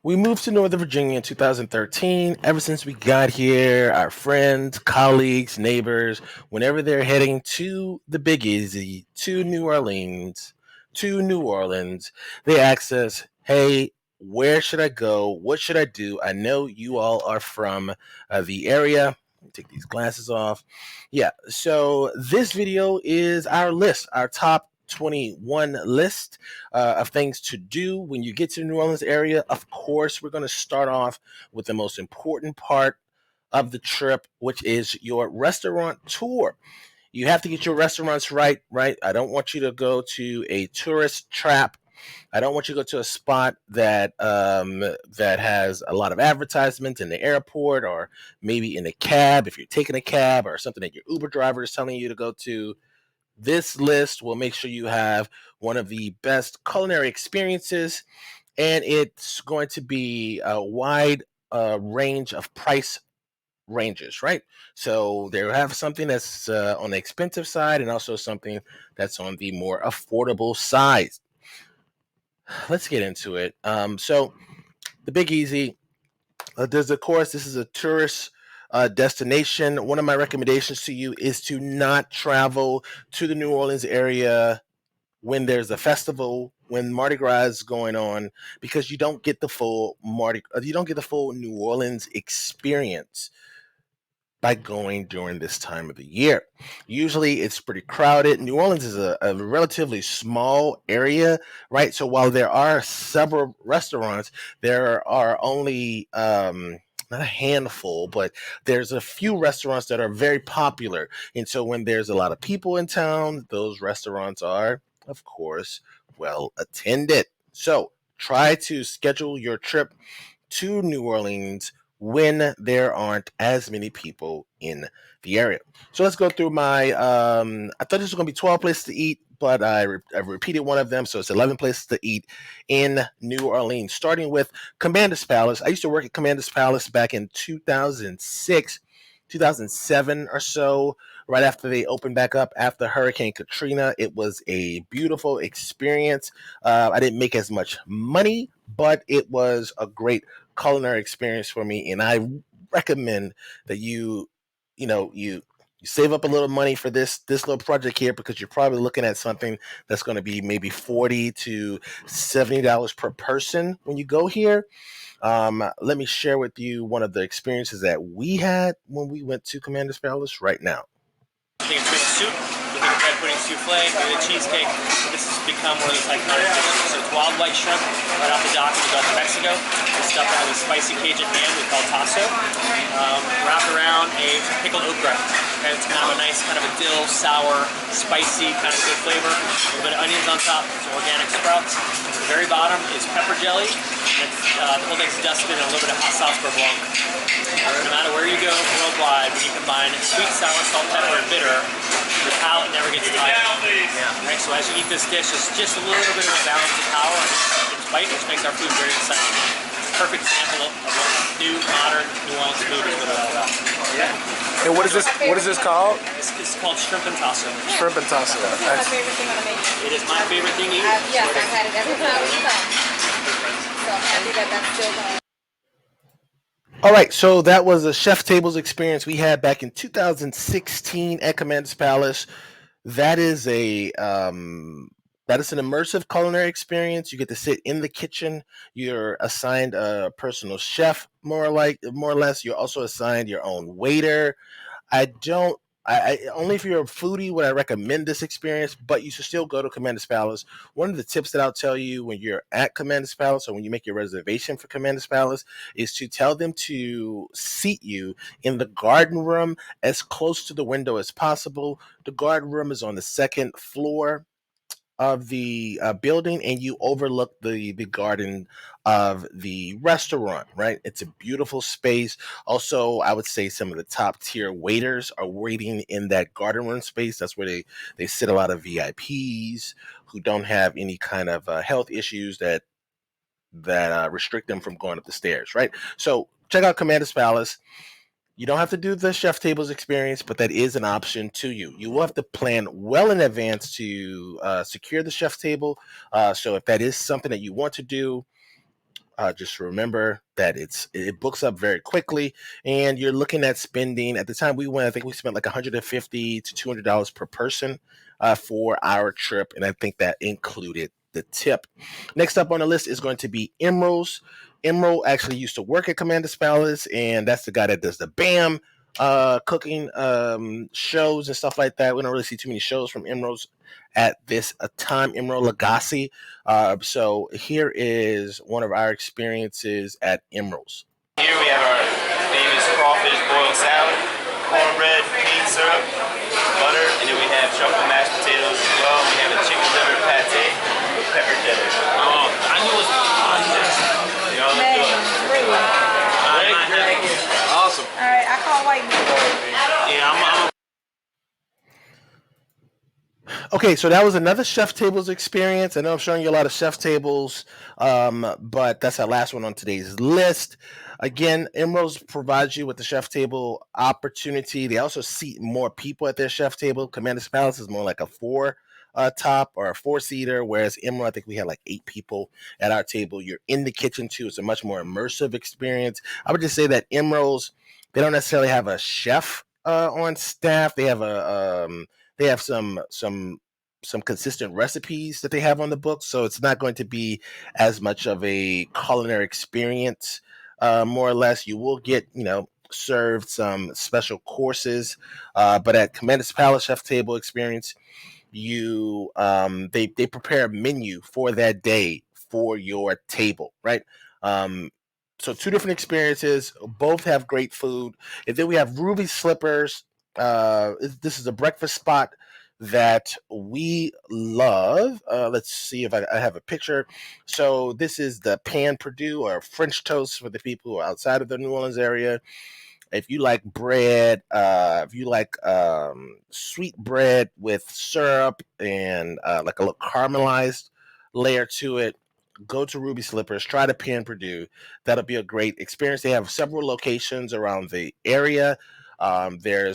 We moved to Northern Virginia in 2013. Ever since we got here, our friends, colleagues, neighbors, whenever they're heading to the Big Easy, to New Orleans, they ask us, hey, where should I go? What should I do? I know you all are from the area. Take these glasses off. Yeah, so this video is our list, our top 21 list of things to do when you get to the New Orleans area. Of course, we're going to start off with the most important part of the trip, which is your restaurant tour. You have to get your restaurants right? I don't want you to go to a tourist trap. I don't want you to go to a spot that has a lot of advertisements in the airport or maybe in a cab if you're taking a cab or something that your Uber driver is telling you to go to. This list will make sure you have one of the best culinary experiences, and it's going to be a wide range of price ranges, right? So they have something that's on the expensive side and also something that's on the more affordable side. Let's get into it. So the Big Easy, there's of course this is a tourist destination. One of my recommendations to you is to not travel to the New Orleans area when there's a festival, when Mardi Gras is going on, because you don't get the full you don't get the full New Orleans experience by going during this time of the year. Usually it's pretty crowded. New Orleans is a relatively small area, right? So while there are several restaurants, there are only not a handful, but there's a few restaurants that are very popular. And so when there's a lot of people in town, those restaurants are, of course, well attended. So try to schedule your trip to New Orleans when there aren't as many people in the area. So let's go through my. I thought this was going to be 12 places to eat, but I've repeated one of them, so it's 11 places to eat in New Orleans. Starting with Commander's Palace. I used to work at Commander's Palace back in 2006, 2007 or so. Right after they opened back up after Hurricane Katrina, it was a beautiful experience. I didn't make as much money, but it was a great culinary experience for me, and I recommend that you save up a little money for this little project here, because you're probably looking at something that's going to be maybe $40 to $70 per person when you go here. Let me share with you one of the experiences that we had when we went to Commander's Palace right now. I think it's great soup. We think red pudding souffle, maybe a cheesecake. This has become one of those iconic dishes. So it's wild white shrimp right off the dock in the Gulf of Mexico. It's stuffed out with spicy Cajun ham we call tasso. Wrapped around a pickled okra. Okay, it's going to have a nice kind of a dill, sour, spicy kind of good flavor. A little bit of onions on top, some organic sprouts. At the very bottom is pepper jelly. And the whole thing's dusted in a little bit of hot sauce beurre blanc. No matter where you go worldwide, when you combine sweet, sour, salt, pepper, and bitter, your palate never gets tired. Yeah. Right, so as you eat this dish, it's just a little bit of a balance of power and its bite, which makes our food very exciting. Perfect example of what new, modern New Orleans food is really all about. Yeah. And what is this called? It's called shrimp and tasso. Shrimp and tasso. It's my favorite thing on the menu. It is my favorite thing to eat. Yes, I've had it every time we come. So I'm happy that that's still going. All right, so that was a Chef Tables experience we had back in 2016 at Commander's Palace. That is an immersive culinary experience. You get to sit in the kitchen. You're assigned a personal chef, more or less. You're also assigned your own waiter. I only if you're a foodie would I recommend this experience, but you should still go to Commander's Palace. One of the tips that I'll tell you when you're at Commander's Palace, or when you make your reservation for Commander's Palace, is to tell them to seat you in the garden room as close to the window as possible. The garden room is on the second floor of the building, and you overlook the garden of the restaurant, right? It's a beautiful space. Also, I would say some of the top tier waiters are waiting in that garden room space. That's where they sit a lot of VIPs who don't have any kind of health issues that restrict them from going up the stairs, right? So check out Commander's Palace. You don't have to do the Chef Tables experience, but that is an option to you. You will have to plan well in advance to secure the Chef Table. So if that is something that you want to do, Just remember that it books up very quickly, and you're looking at spending. At the time we went, I think we spent like $150 to $200 per person for our trip, and I think that included the tip. Next up on the list is going to be Emerils. Emeril actually used to work at Commander's Palace, and that's the guy that does the BAM cooking shows and stuff like that. We don't really see too many shows from Emerils at this time. Emeril Lagasse. So here is one of our experiences at Emerils. Here we have our famous crawfish boiled salad, cornbread, cane syrup, butter, and then we have truffle mashed potatoes as well. We have a chicken liver pate with pepper cheddar. Oh, I knew it was You know, let's do it. Awesome. All right, I call white meat. Yeah, I'm Okay, so that was another Chef Tables experience. I know I'm showing you a lot of Chef Tables, but that's our last one on today's list. Again, Emerils provides you with the Chef Table opportunity. They also seat more people at their Chef Table. Commander's Palace is more like a four top or a four-seater, whereas Emeril, I think we had like 8 people at our table. You're in the kitchen too. It's a much more immersive experience. I would just say that Emerils, they don't necessarily have a chef on staff. They have some consistent recipes that they have on the book, so it's not going to be as much of a culinary experience. More or less, you will get served some special courses, but at Commander's Palace Chef Table experience, they prepare a menu for that day for your table, right? So 2 different experiences, both have great food. And then we have Ruby Slippers. This is a breakfast spot that we love. Let's see if I have a picture. So this is the pan Purdue, or French toast for the people who are outside of the New Orleans area. If you like bread, if you like sweet bread with syrup and like a little caramelized layer to it, go to Ruby Slippers. Try the pan Purdue. That'll be a great experience. They have several locations around the area. Their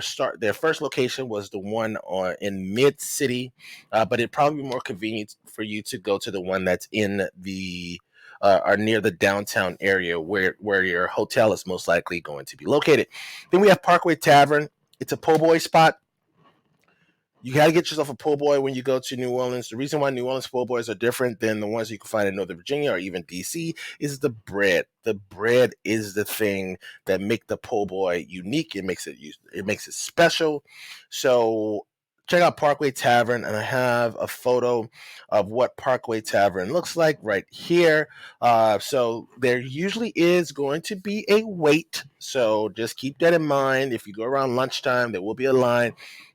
first location was the one in Mid City, but it'd probably be more convenient for you to go to the one that's in the or near the downtown area where your hotel is most likely going to be located. Then we have Parkway Tavern. It's a po' boy spot. You got to get yourself a po' boy when you go to New Orleans. The reason why New Orleans po' boys are different than the ones you can find in Northern Virginia or even DC is the bread. The bread is the thing that make the po' boy unique. It makes it special. So check out Parkway Tavern, and I have a photo of what Parkway Tavern looks like right here. So there usually is going to be a wait. So just keep that in mind. If you go around lunchtime, there will be a line.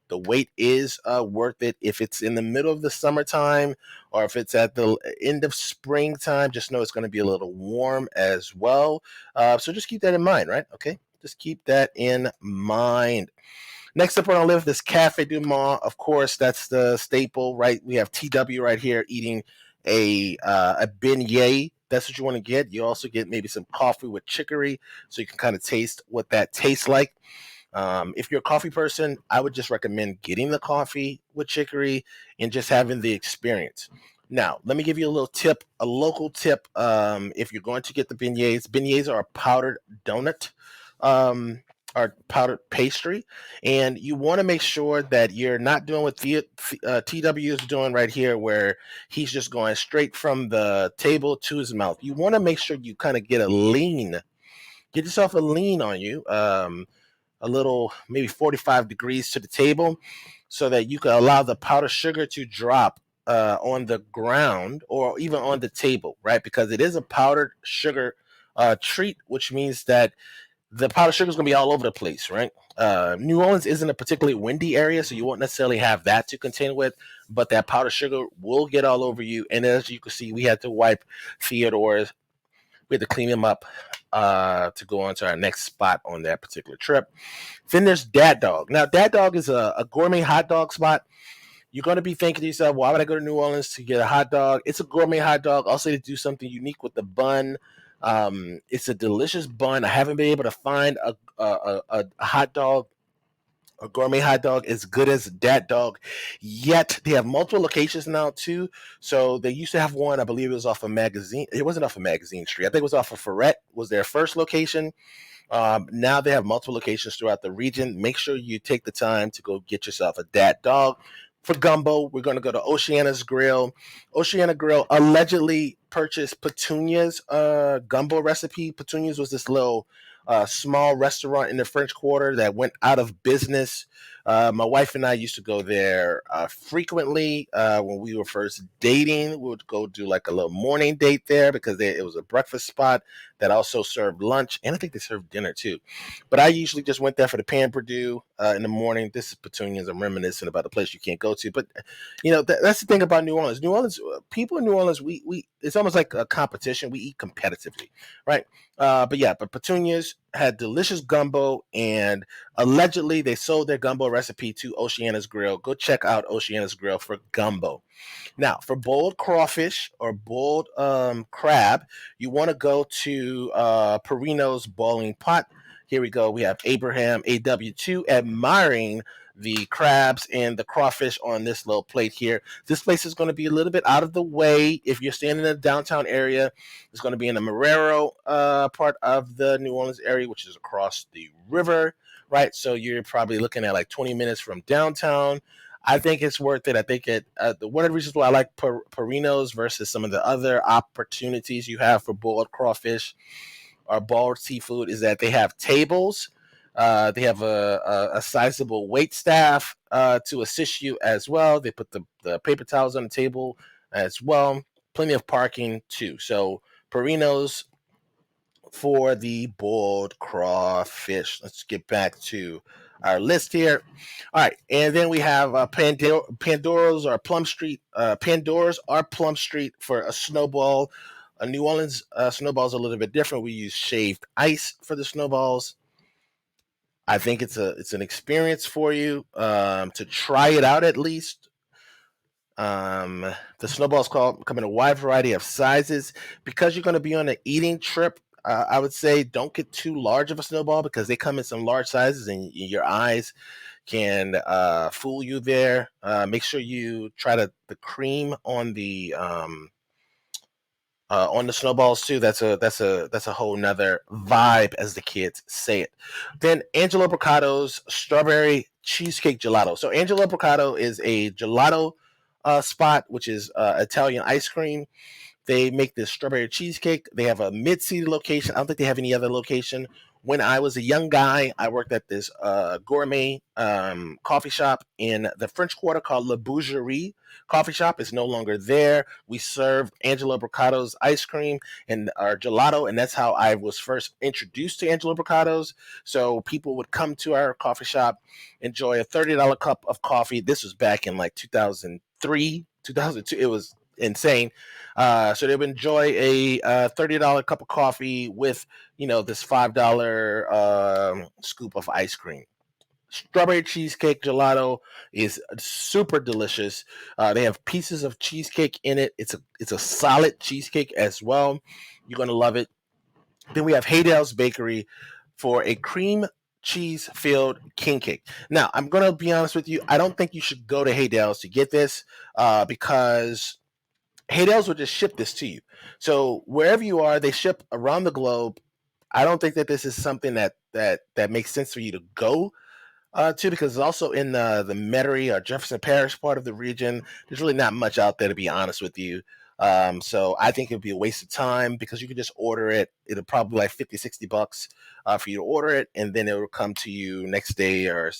The wait is worth it. If it's in the middle of the summertime or if it's at the end of springtime, just know it's going to be a little warm as well. So just keep that in mind, right? Okay, just keep that in mind. Next up on our list is Cafe du Monde. Of course, that's the staple, right? We have TW right here eating a beignet. That's what you want to get. You also get maybe some coffee with chicory, so you can kind of taste what that tastes like. If you're a coffee person, I would just recommend getting the coffee with chicory and just having the experience. Now, let me give you a little tip, a local tip. If you're going to get the beignets are a powdered donut, or powdered pastry, and you want to make sure that you're not doing what TW is doing right here, where he's just going straight from the table to his mouth. You want to make sure you kind of get yourself a lean on you. A little, maybe 45 degrees to the table, so that you can allow the powdered sugar to drop on the ground or even on the table, right? Because it is a powdered sugar treat, which means that the powdered sugar is going to be all over the place, right? New Orleans isn't a particularly windy area, so you won't necessarily have that to contend with, but that powdered sugar will get all over you. And as you can see, we had to wipe Theodore's. We had to clean him up to go on to our next spot on that particular trip. Then there's Dat Dog. Now, Dat Dog is a gourmet hot dog spot. You're going to be thinking to yourself, why would I go to New Orleans to get a hot dog? It's a gourmet hot dog. Also, to do something unique with the bun. It's a delicious bun. I haven't been able to find a hot dog A gourmet hot dog as good as Dat Dog. Yet they have multiple locations now too. So they used to have one, I believe it was off of Magazine. It wasn't off of Magazine Street. I think it was off of Ferret was their first location. Now they have multiple locations throughout the region. Make sure you take the time to go get yourself a Dat Dog. For gumbo, we're going to go to Oceana's Grill. Oceana Grill allegedly purchased Petunia's gumbo recipe. Petunia's was this little small restaurant in the French Quarter that went out of business. My wife and I used to go there frequently when we were first dating. We would go do like a little morning date there because it was a breakfast spot that also served lunch, and I think they served dinner too. But I usually just went there for the pan Purdue in the morning. This is Petunia's. I'm reminiscing about a place you can't go to, but that's the thing about New Orleans. New Orleans people in New Orleans, we it's almost like a competition. We eat competitively, right? But Petunia's had delicious gumbo, and allegedly they sold their gumbo recipe to Oceana's Grill. Go check out Oceana's Grill for gumbo. Now, for boiled crawfish or boiled crab, you want to go to Perino's Boiling Pot. Here we go. We have Abraham AW2 admiring the crabs and the crawfish on this little plate here. This place is going to be a little bit out of the way. If you're standing in the downtown area, it's going to be in the Marrero part of the New Orleans area, which is across the river, right? So you're probably looking at like 20 minutes from downtown. I think it's worth it. I think one of the reasons why I like Perino's versus some of the other opportunities you have for boiled crawfish or boiled seafood is that they have tables. They have a sizable wait staff to assist you as well. They put the paper towels on the table as well. Plenty of parking too. So Perino's for the boiled crawfish. Let's get back to our list here. All right, and then we have Pandora's or Plum Street. Pandora's or Plum Street for a snowball. A New Orleans snowball is a little bit different. We use shaved ice for the snowballs. I think it's an experience for you to try it out at least. The snowballs come in a wide variety of sizes because you're going to be on an eating trip. I would say don't get too large of a snowball because they come in some large sizes and your eyes can fool you there. Make sure you try the cream on the snowballs too. That's a whole nother vibe, as the kids say it. Then Angelo Brocato's strawberry cheesecake gelato. So Angelo Brocato is a gelato spot, which is Italian ice cream. They make this strawberry cheesecake. They have a mid-city location. I don't think they have any other location. When I was a young guy, I worked at this gourmet coffee shop in the French Quarter called La Bougerie Coffee Shop. It's no longer there. We serve Angelo Brocato's ice cream and our gelato, and that's how I was first introduced to Angelo Brocato's. So people would come to our coffee shop, enjoy a $30 cup of coffee. This was back in like 2003, 2002. It was insane. So they would enjoy a $30 cup of coffee with, this $5 scoop of ice cream. Strawberry cheesecake gelato is super delicious. They have pieces of cheesecake in it. It's a solid cheesecake as well. You're gonna love it. Then we have Haydels Bakery for a cream cheese filled king cake. Now I'm gonna be honest with you. I don't think you should go to Haydels to get this because Haydels will just ship this to you. So wherever you are, they ship around the globe. I don't think that this is something that makes sense for you to go to because it's also in the Metairie or Jefferson Parish part of the region. There's really not much out there, to be honest with you. So I think it'd be a waste of time because you can just order it. It'll probably like $50-$60 for you to order it, and then it will come to you next day or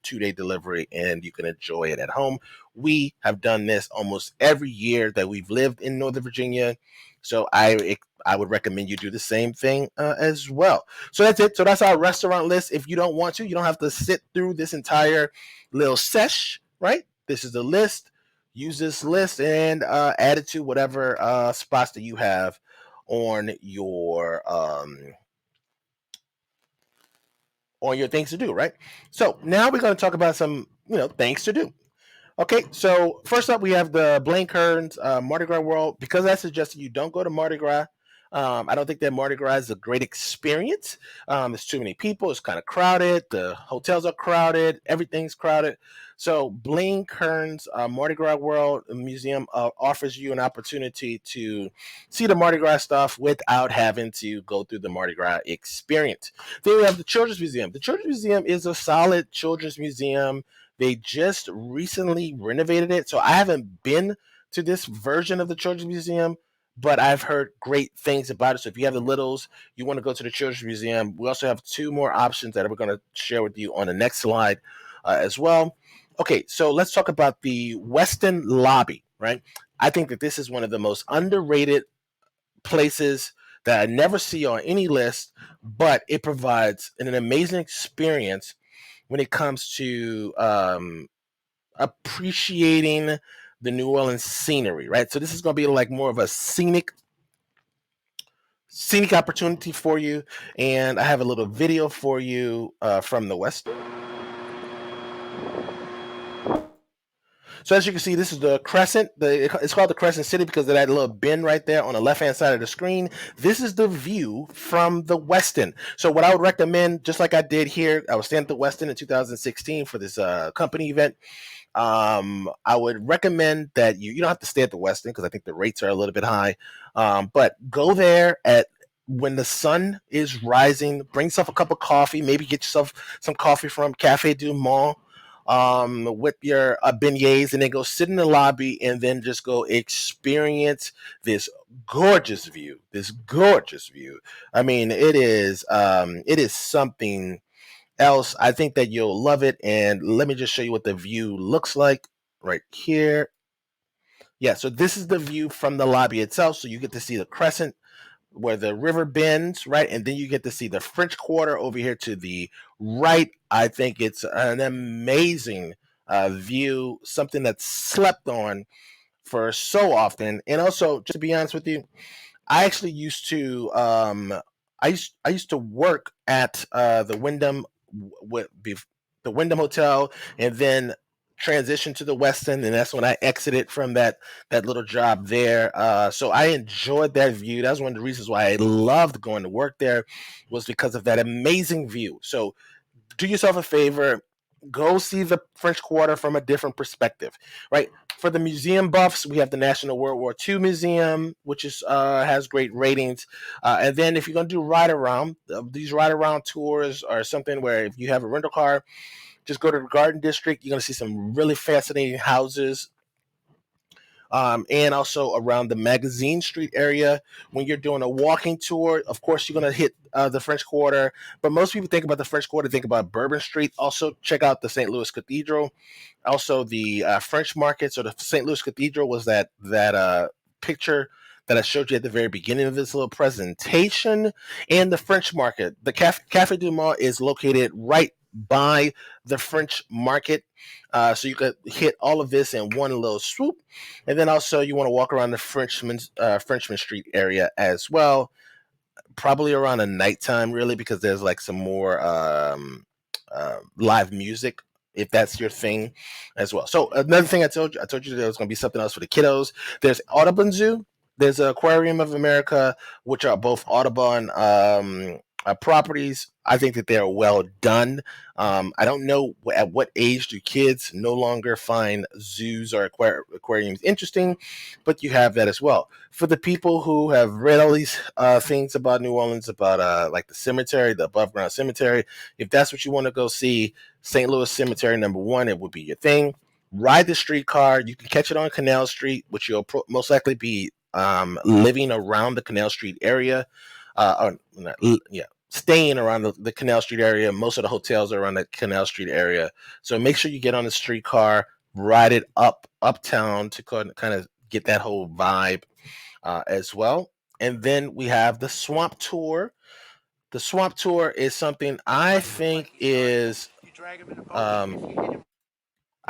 2-day delivery, and you can enjoy it at home. We have done this almost every year that we've lived in Northern Virginia, so I would recommend you do the same thing as well. So that's it. So that's our restaurant list. If you don't want to, you don't have to sit through this entire little sesh, right? This is the list. Use this list and add it to whatever spots that you have on your things to do, right? So now we're going to talk about some, things to do. Okay, so first up we have the Blaine Kern's Mardi Gras World. Because I suggested you don't go to Mardi Gras, I don't think that Mardi Gras is a great experience. There's too many people. It's kind of crowded. The hotels are crowded. Everything's crowded. So Blaine Kern's Mardi Gras World Museum offers you an opportunity to see the Mardi Gras stuff without having to go through the Mardi Gras experience. Then we have the Children's Museum. The Children's Museum is a solid children's museum. They just recently renovated it, so I haven't been to this version of the Children's Museum, but I've heard great things about it. So if you have the littles, you want to go to the Children's Museum. We also have two more options that we're going to share with you on the next slide as well. Okay, so let's talk about the Westin Lobby, right? I think that this is one of the most underrated places that I never see on any list, but it provides an amazing experience when it comes to appreciating the New Orleans scenery, right? So this is going to be like more of a scenic opportunity for you, and I have a little video for you from the West. So as you can see, this is the Crescent. It's called the Crescent City because of that little bend right there on the left-hand side of the screen. This is the view from the Westin. So what I would recommend, just like I did here, I was staying at the Westin in 2016 for this company event. I would recommend that you don't have to stay at the Westin because I think the rates are a little bit high. But go there when the sun is rising. Bring yourself a cup of coffee. Maybe get yourself some coffee from Cafe du Monde. With your beignets, and then go sit in the lobby and then just go experience this gorgeous view. I mean, it is something else. I think that you'll love it. And let me just show you what the view looks like right here. Yeah, so this is the view from the lobby itself. So you get to see the Crescent where the river bends, right? And then you get to see the French Quarter over here to the right. I think it's an amazing view, something that's slept on for so often. And also, just to be honest with you, I actually used to I used to work at the Wyndham the Wyndham Hotel, and then transitioned to the Westin, and that's when I exited from that little job there. So I enjoyed that view. That's one of the reasons why I loved going to work there, was because of that amazing view. So do yourself a favor, go see the French Quarter from a different perspective, right? For the museum buffs, we have the National World War II Museum, which is has great ratings. And then if you're going to do ride around, these ride around tours are something where if you have a rental car, just go to the Garden District. You're going to see some really fascinating houses. And also around the Magazine Street area. When you're doing a walking tour, of course, you're going to hit the French Quarter. But most people think about the French Quarter, think about Bourbon Street. Also, check out the St. Louis Cathedral. Also, the French markets, or the St. Louis Cathedral was that picture that I showed you at the very beginning of this little presentation. And the French market. The Cafe du Monde is located right by the French market. So you could hit all of this in one little swoop. And then also you want to walk around the Frenchmen Street area as well. Probably around the nighttime, really, because there's like some more live music, if that's your thing as well. So another thing I told you there was going to be something else for the kiddos. There's Audubon Zoo. There's Aquarium of America, which are both Audubon properties. I think that they're well done. I don't know at what age do kids no longer find zoos or aquariums interesting, but you have that as well. For the people who have read all these things about New Orleans, about like the cemetery, the above ground cemetery, if that's what you want to go see, St. Louis Cemetery #1, it would be your thing. Ride the streetcar. You can catch it on Canal Street, which you'll most likely be living around the Canal Street area. Staying around the Canal Street area. Most of the hotels are around the Canal Street area. So make sure you get on the streetcar, ride it uptown to kind of get that whole vibe as well. And then we have the Swamp Tour. The Swamp Tour is something I think is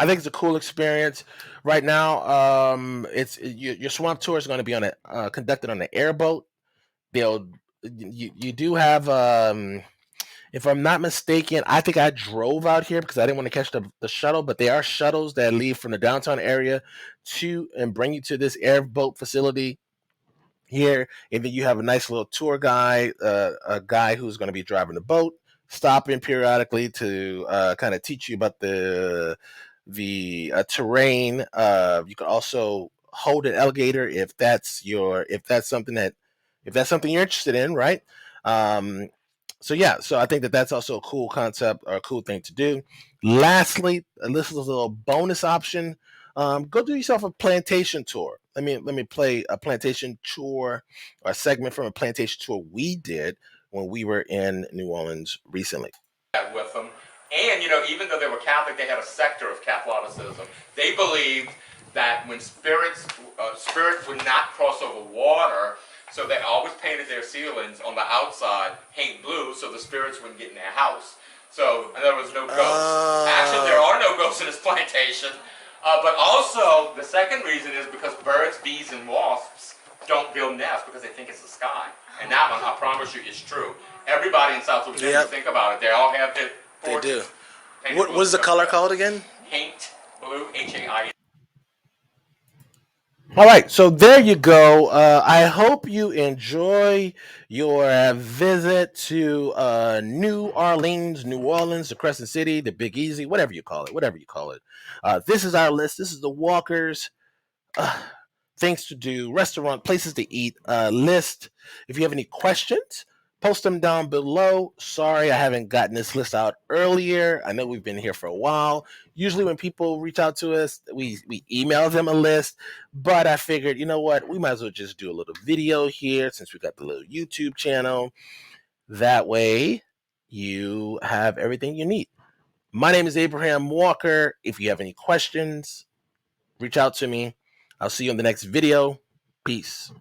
it's a cool experience. Right now, your Swamp Tour is going to be conducted on an airboat. You do have, if I'm not mistaken, I think I drove out here because I didn't want to catch the shuttle, but there are shuttles that leave from the downtown area and bring you to this airboat facility. here, and then you have a nice little tour guide, a guy who's going to be driving the boat, stopping periodically to kind of teach you about the terrain. You can also hold an alligator if that's something you're interested in, right? Um, so yeah, so I think that that's also a cool concept or a cool thing to do. Lastly, and this is a little bonus option. Go do yourself a plantation tour. Let me play a plantation tour or a segment from a plantation tour we did when we were in New Orleans recently. With them. And, even though they were Catholic, they had a sector of Catholicism. They believed that when spirits would not cross over water, so they always painted their ceilings on the outside paint blue so the spirits wouldn't get in their house. So, and there was no ghosts. Actually, there are no ghosts in this plantation. But also, the second reason is because birds, bees, and wasps don't build nests because they think it's the sky. And that one, I promise you, is true. Everybody in South Louisiana, think about it. They all have their porches. They do. What is the color called again? Paint blue, H-A-I. All right, so there you go. I hope you enjoy your visit to New Orleans, the Crescent City, the Big Easy, whatever you call it. This is our list. This is the Walkers. Things to do, restaurant, places to eat list. If you have any questions, post them down below. Sorry, I haven't gotten this list out earlier. I know we've been here for a while. Usually when people reach out to us, we email them a list, but I figured, you know what, we might as well just do a little video here since we got the little YouTube channel. That way you have everything you need. My name is Abraham Walker. If you have any questions, reach out to me. I'll see you in the next video. Peace.